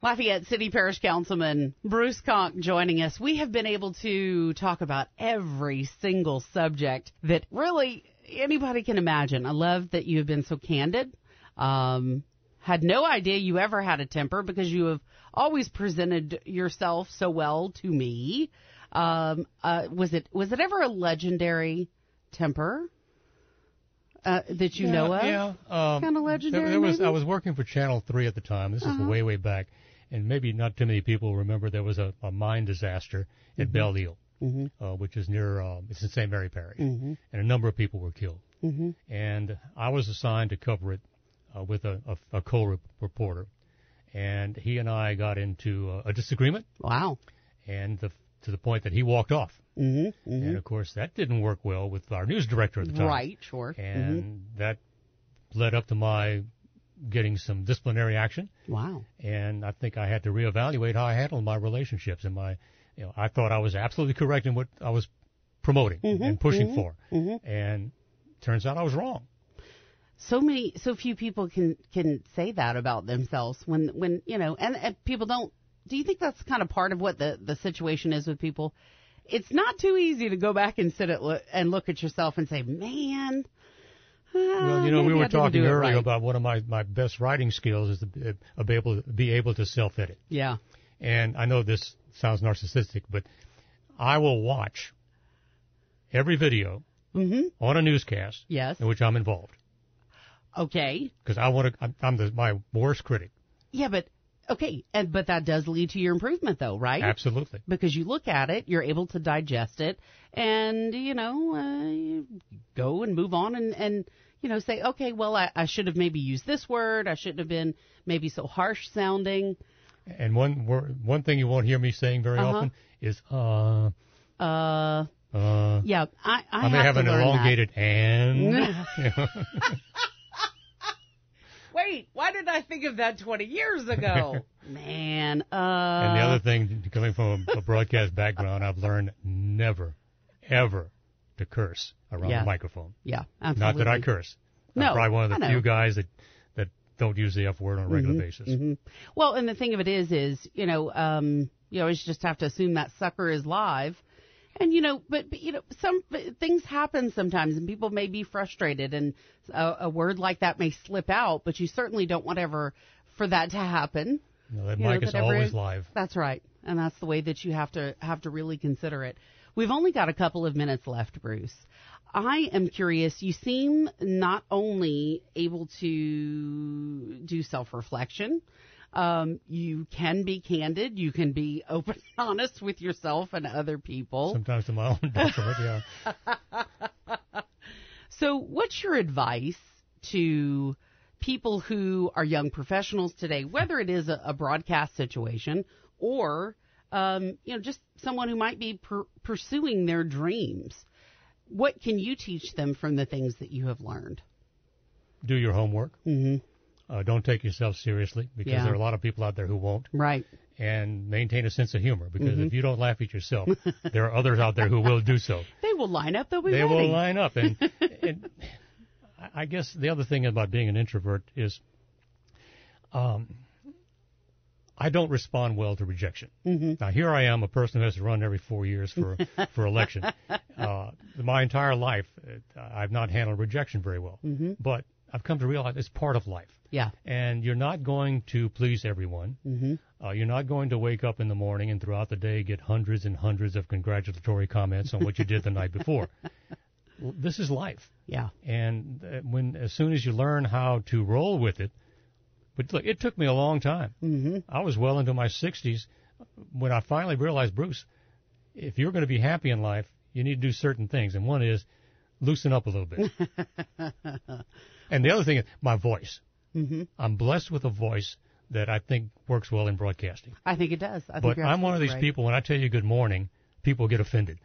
Lafayette City Parish Councilman Bruce Conque joining us. We have been able to talk about every single subject that really anybody can imagine. I love that you have been so candid. Had no idea you ever had a temper because you have always presented yourself so well to me. Was it ever a legendary temper that you know of? Yeah, kind of legendary. I was working for Channel 3 at the time. This is way back, and maybe not too many people remember there was a mine disaster at Belle Isle, which is near it's in St. Mary Parish, and a number of people were killed. And I was assigned to cover it with a co-reporter, and he and I got into a disagreement. Wow. And to the point that he walked off. And, of course, that didn't work well with our news director at the time. Right, sure. And that led up to my getting some disciplinary action. Wow. And I think I had to reevaluate how I handled my relationships. And I thought I was absolutely correct in what I was promoting and pushing for. And turns out I was wrong. So few people can say that about themselves when and people don't. Do you think that's kind of part of what the situation is with people? It's not too easy to go back and and look at yourself and say, man. Well, we were talking earlier about one of my best writing skills is to be able to self-edit. Yeah. And I know this sounds narcissistic, but I will watch every video on a newscast in which I'm involved. Okay. Because I'm my worst critic. Yeah, but okay, but that does lead to your improvement, though, right? Absolutely. Because you look at it, you're able to digest it, and you go and move on, and say, okay, well, I should have maybe used this word. I shouldn't have been maybe so harsh sounding. And one thing you won't hear me saying very often is Yeah, I may have an elongated that. and. Wait, why did I think of that 20 years ago? Man. And the other thing, coming from a broadcast background, I've learned never, ever to curse around the microphone. Yeah, absolutely. Not that I curse. No, I'm probably one of the few guys that don't use the F word on a regular basis. Well, and the thing of it is, you always just have to assume that sucker is live. And, but some things happen sometimes, and people may be frustrated, and a word like that may slip out, but you certainly don't want ever for that to happen. No, that mic is always live. That's right, and that's the way that you have to really consider it. We've only got a couple of minutes left, Bruce. I am curious. You seem not only able to do self-reflection, you can be candid. You can be open and honest with yourself and other people. Sometimes to my own detriment, yeah. So what's your advice to people who are young professionals today, whether it is a broadcast situation or, just someone who might be pursuing their dreams? What can you teach them from the things that you have learned? Do your homework. Don't take yourself seriously because there are a lot of people out there who won't. Right. And maintain a sense of humor because if you don't laugh at yourself, there are others out there who will do so. They will line up. They will line up. And I guess the other thing about being an introvert is I don't respond well to rejection. Now, here I am, a person who has to run every 4 years for election. My entire life, I've not handled rejection very well. But I've come to realize it's part of life. Yeah. And you're not going to please everyone. You're not going to wake up in the morning and throughout the day get hundreds and hundreds of congratulatory comments on what you did the night before. Well, this is life. Yeah. And as soon as you learn how to roll with it, but look, it took me a long time. I was well into my 60s when I finally realized, Bruce, if you're going to be happy in life, you need to do certain things. And one is loosen up a little bit. And the other thing is my voice. I'm blessed with a voice that I think works well in broadcasting. I think it does. But I'm one of these people, when I tell you good morning, people get offended.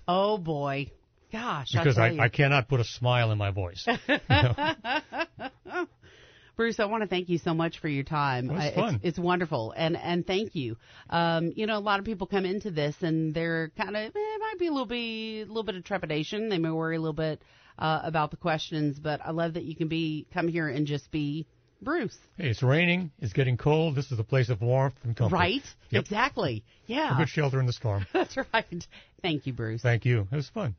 Oh, boy. Gosh, because I cannot put a smile in my voice. Bruce, I want to thank you so much for your time. Well, it's fun. It's wonderful, and thank you. A lot of people come into this and they're kind of it might be a little bit of trepidation. They may worry a little bit about the questions, but I love that you can come here and just be Bruce. Hey, it's raining. It's getting cold. This is a place of warmth and comfort. Right? Yep. Exactly. Yeah. A good shelter in the storm. That's right. Thank you, Bruce. Thank you. It was fun.